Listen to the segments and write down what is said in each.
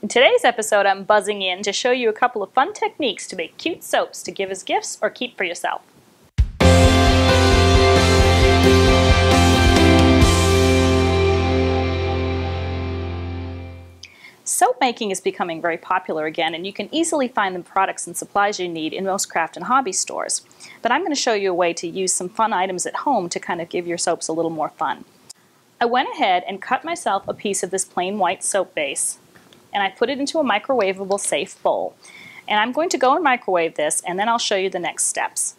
In today's episode, I'm buzzing in to show you a couple of fun techniques to make cute soaps to give as gifts or keep for yourself. Soap making is becoming very popular again, and you can easily find the products and supplies you need in most craft and hobby stores. But I'm going to show you a way to use some fun items at home to kind of give your soaps a little more fun. I went ahead and cut myself a piece of this plain white soap base, and I put it into a microwavable safe bowl. And I'm going to go and microwave this, and then I'll show you the next steps.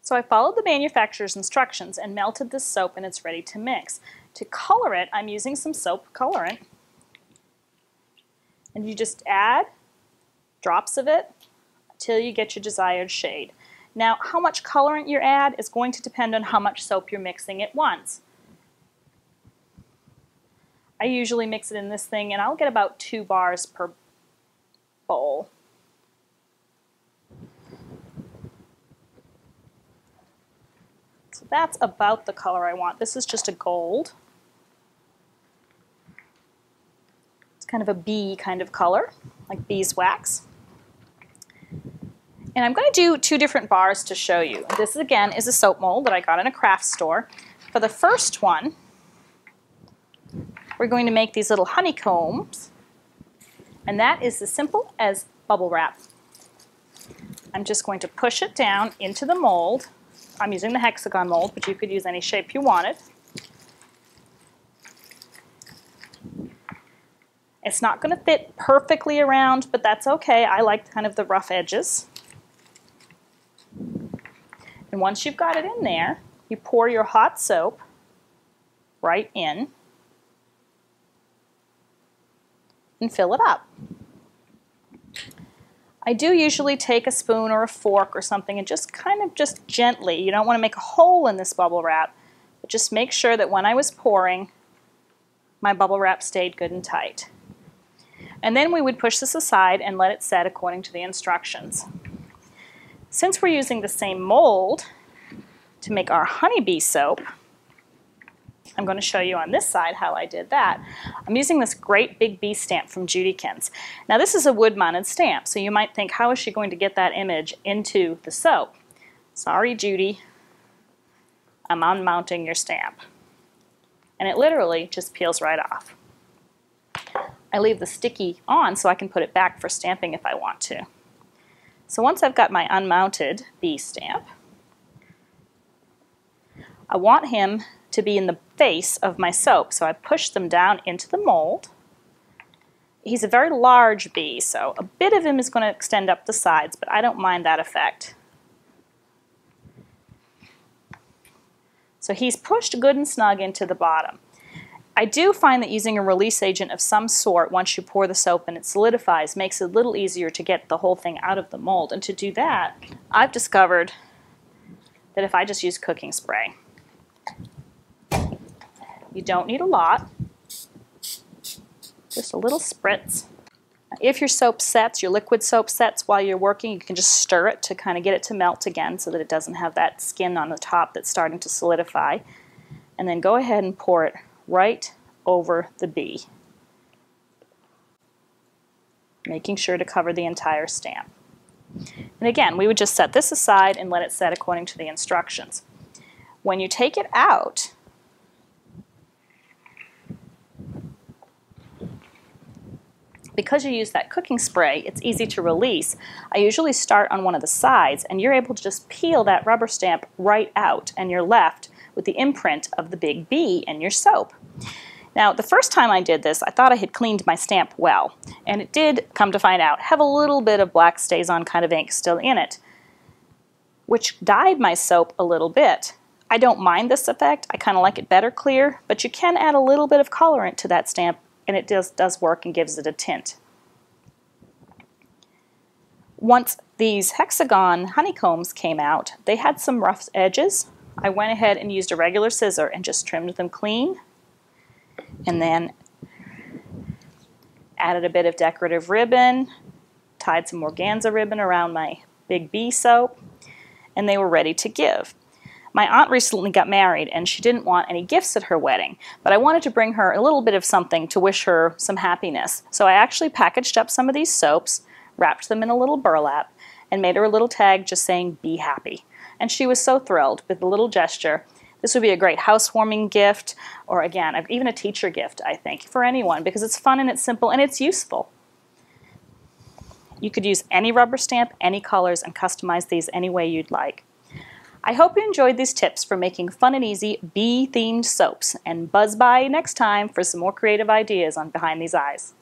So I followed the manufacturer's instructions and melted this soap, and it's ready to mix. To color it, I'm using some soap colorant. And you just add drops of it until you get your desired shade. Now, how much colorant you add is going to depend on how much soap you're mixing at once. I usually mix it in this thing, and I'll get about 2 bars per bowl. So that's about the color I want. This is just a gold. It's kind of a bee kind of color, like beeswax. And I'm going to do 2 different bars to show you. This, again, is a soap mold that I got in a craft store. For the first one, we're going to make these little honeycombs, and that is as simple as bubble wrap. I'm just going to push it down into the mold. I'm using the hexagon mold, but you could use any shape you wanted. It's not going to fit perfectly around, but that's okay. I like kind of the rough edges. And once you've got it in there, you pour your hot soap right in and fill it up. I do usually take a spoon or a fork or something and just gently, you don't want to make a hole in this bubble wrap, but just make sure that when I was pouring, my bubble wrap stayed good and tight. And then we would push this aside and let it set according to the instructions. Since we're using the same mold to make our honeybee soap, I'm going to show you on this side how I did that. I'm using this great big bee stamp from Judykins. Now this is a wood-mounted stamp, so you might think, how is she going to get that image into the soap? Sorry, Judy, I'm unmounting your stamp. And it literally just peels right off. I leave the sticky on so I can put it back for stamping if I want to. So once I've got my unmounted bee stamp, I want him to be in the face of my soap, so I push them down into the mold. He's a very large bee, so a bit of him is going to extend up the sides, but I don't mind that effect. So he's pushed good and snug into the bottom. I do find that using a release agent of some sort once you pour the soap and it solidifies makes it a little easier to get the whole thing out of the mold, and to do that I've discovered that if I just use cooking spray. You don't need a lot, just a little spritz. If your soap sets, your liquid soap sets while you're working, you can just stir it to kind of get it to melt again so that it doesn't have that skin on the top that's starting to solidify. And then go ahead and pour it right over the bee, making sure to cover the entire stamp. And again, we would just set this aside and let it set according to the instructions. When you take it out, because you use that cooking spray, it's easy to release. I usually start on one of the sides, and you're able to just peel that rubber stamp right out, and you're left with the imprint of the big bee in your soap. Now, the first time I did this, I thought I had cleaned my stamp well, and it did, come to find out, have a little bit of black stays-on kind of ink still in it, which dyed my soap a little bit. I don't mind this effect. I kind of like it better clear, but you can add a little bit of colorant to that stamp, and it does work and gives it a tint. Once these hexagon honeycombs came out, they had some rough edges. I went ahead and used a regular scissor and just trimmed them clean, and then added a bit of decorative ribbon, tied some organza ribbon around my big bee soap, and they were ready to give. My aunt recently got married and she didn't want any gifts at her wedding, but I wanted to bring her a little bit of something to wish her some happiness. So I actually packaged up some of these soaps, wrapped them in a little burlap, and made her a little tag just saying, "Be happy." And she was so thrilled with the little gesture. This would be a great housewarming gift, or again, even a teacher gift, I think, for anyone, because it's fun and it's simple and it's useful. You could use any rubber stamp, any colors, and customize these any way you'd like. I hope you enjoyed these tips for making fun and easy bee-themed soaps, and buzz by next time for some more creative ideas on Behind These Eyes.